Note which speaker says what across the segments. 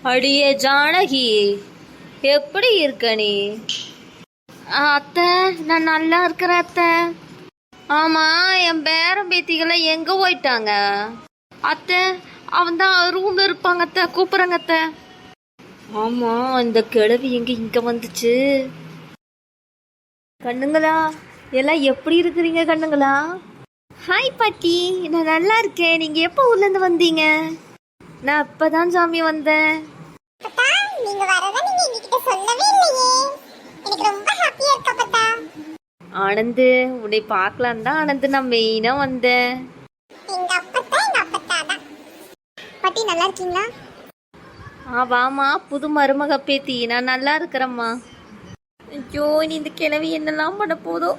Speaker 1: அடியே ஜானகி, எப்படி இருக்க நீ? அத்தை, நான் நல்லா இருக்கிறேன் அத்தை. ஆமா, என் பேரன் பேத்திகளை எங்க போயிட்டாங்க அத்தை? அவன் தான் ரூம்ல இருப்பாங்க அத்தை, கூப்பிடுறாங்க அத்தை. ஆமா, இந்த கிழவி எங்க இங்க வந்துச்சு? கண்ணுங்களா, எல்லாம் எப்படி இருக்கிறீங்க கண்ணுங்களா? ஹாய் பாட்டி, நான் நல்லா இருக்கேன். நீங்க எப்போ ஊர்ல இருந்து வந்தீங்க? நான் இப்பதான் சாமி வந்தேன். ஆனந்து, உன்னை பார்க்கலாம் தான் ஆனந்து நான் மெயினா வந்தேன்.
Speaker 2: பாட்டி நல்லா இருக்கீங்களா?
Speaker 1: வாமா, புது மருமக பேத்தி, நான் நல்லா இருக்கிறேம்மா. ஐயோ, நீ இந்த கிழவி என்னெல்லாம் பண்ண போதோ.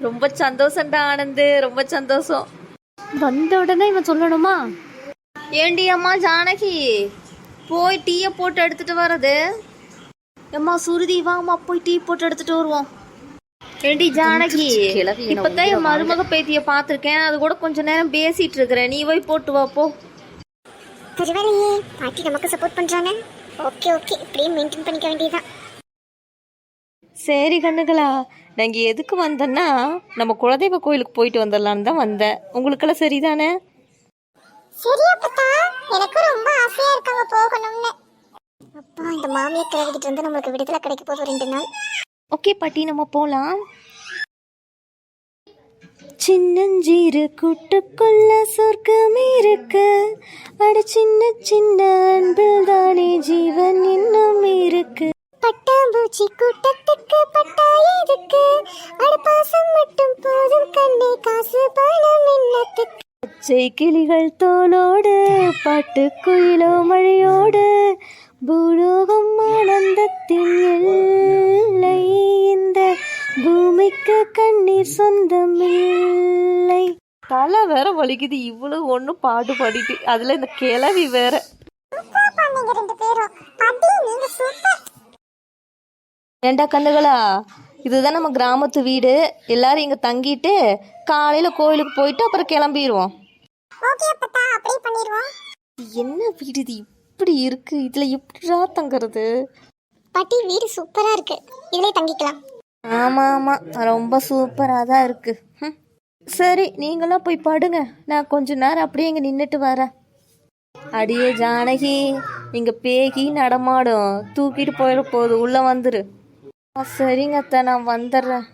Speaker 1: ரொம்ப சந்தோஷம்டா ஆனந்து, ரொம்ப சந்தோஷம். வந்த உடனே இவன் சொல்லணுமா? ஏண்டி அம்மா ஜானகி, போய் டீயை போட்டு எடுத்துட்டு வர்றது. அம்மா சுருதி, வாமா போய் டீ போட்டு எடுத்துட்டு வருவோம். ஏண்டி ஜானகி, இப்பதான் என் மருமக பேத்திய பாத்திருக்கேன், அது கூட கொஞ்ச நேரம் பேசிட்டு இருக்கிறேன். நீ போய் போட்டு வா போ.
Speaker 2: பரவாயில்லையே, பாட்டி நமக்கு சப்போர்ட் பண்றாங்க. ஓகே ஓகே, இப்படியே மெயின்டைன் பண்ணிக்க வேண்டியதுதான்.
Speaker 1: சரி கண்ணுகளா, நாங்கள் எதுக்கு வந்தேன்னா நம்ம குலதெய்வ கோயிலுக்கு போயிட்டு வந்துடலான்னு தான் வந்தேன். உங்களுக்கெல்லாம் சரிதானே?
Speaker 2: சரியா பத்தா, எனக்கு ரொம்ப ஆசையா இருக்காங்க போகணும்னு. அப்பா, இந்த மாமியை கிளவிக்கிட்டு இருந்து நம்மளுக்கு விடுதலை கிடைக்க போதும் 2 நாள்.
Speaker 1: ஓகே பாட்டி, நம்ம போகலாம். சின்னஞ்சீரு கூட்டுக்குள்ள சொர்க்கம் இருக்கு, அட சின்ன சின்ன அன்பில் தானே ஜீவன் இன்னும் இருக்கு.
Speaker 2: பட்டாம்பூச்சி கூட்டத்துக்கு பட்டாயதுக்கு, அட பாசம் மட்டும் போதும் கண்ணே, காசு பணம் என்னத்துக்கு.
Speaker 1: பச்சை கிளிகள் தோலோடு, பாட்டு குயிலோ மழையோடு, பூலோகம் ஆனந்தத்தின் எல்லை, இந்த பூமிக்கு கண்ணீர் சொந்தமில்லை. தலை வேற வலிக்குது, இவ்வளவு ஒன்றும் பாட்டு பாடிட்டு, அதுல இந்த கிளவி வேற. ஏண்டா கண்ணுகளா, இதுதான் நம்ம கிராமத்து வீடு. எல்லாரும் இங்க தங்கிட்டு காலையில கோயிலுக்கு போயிட்டு அப்புறம் கிளம்பிடுவோம். என்ன வீடு இது இப்படி இருக்கு? இதுல எப்படிடா தங்குறது?
Speaker 2: பாட்டி, வீடு சூப்பரா இருக்கு, இதுலயே தங்கிக்கலாம்.
Speaker 1: ஆமா ஆமா, ரொம்ப சூப்பரா தான் இருக்கு. சரி, நீங்களாம் போய் படுங்க, நான் கொஞ்ச நேரம் அப்படியே இங்க நின்றுட்டு வரேன். அடியே ஜானகி, இங்க பேகி நடமாடும், தூக்கிட்டு போயிட போகுது, உள்ள வந்துரு. சரிங்க அத்தை, நான் வந்துடுறேன்.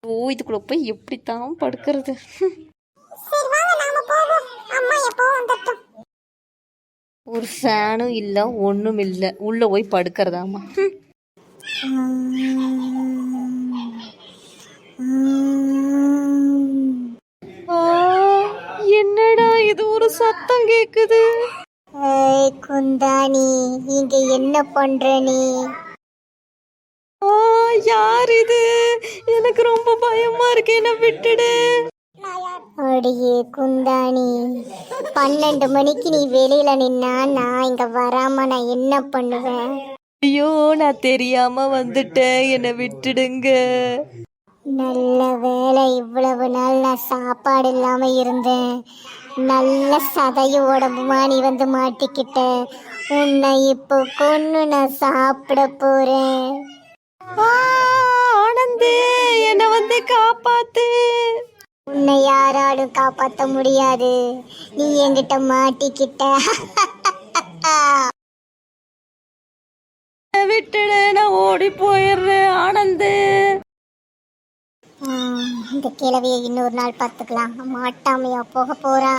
Speaker 1: ஓ, இதுக்குள்ள போய் எப்படித்தான் படுக்கிறது? ஒரு ஃபேனும் இல்லை, ஒன்றும் இல்லை, உள்ள போய் படுக்கிறதாமா. என்னடா இது, ஒரு சத்தம் கேக்குது.
Speaker 2: குந்தாணி, இங்க என்ன பண்ற நீ?
Speaker 1: யார் இது? எனக்கு ரொம்ப பயமா இருக்கு, என்ன விட்டுடு.
Speaker 2: அடியே குந்தாணி, 12 மணிக்கு நீ வெளியில நின்னா நான் இங்க வராம நான் என்ன பண்ணுவேன்?
Speaker 1: ஐயோ, நான் தெரியாம வந்துட்டேன், என்னை விட்டுடுங்க.
Speaker 2: நல்ல வேலை, இவ்வளவு நாள் நான் சாப்பாடு இல்லாம இருந்தேன். நல்ல சதைய உடம்புமா நீ வந்து மாட்டிக்கிட்ட. உன்னை இப்போ கொன்னு நான் சாப்பிட போறேன்.
Speaker 1: ஆனந்து, என்னை வந்து காப்பாத்து.
Speaker 2: உன்னை யாராலும் காப்பாற்ற முடியாது, நீ என்கிட்ட மாட்டிக்கிட்ட.
Speaker 1: விட்டுடு, நான் ஓடி போயிடுறேன் ஆனந்து.
Speaker 2: இந்த கிழவியை இன்னொரு நாள் பார்த்துக்கலாம். மாட்டாமையா போக போறா?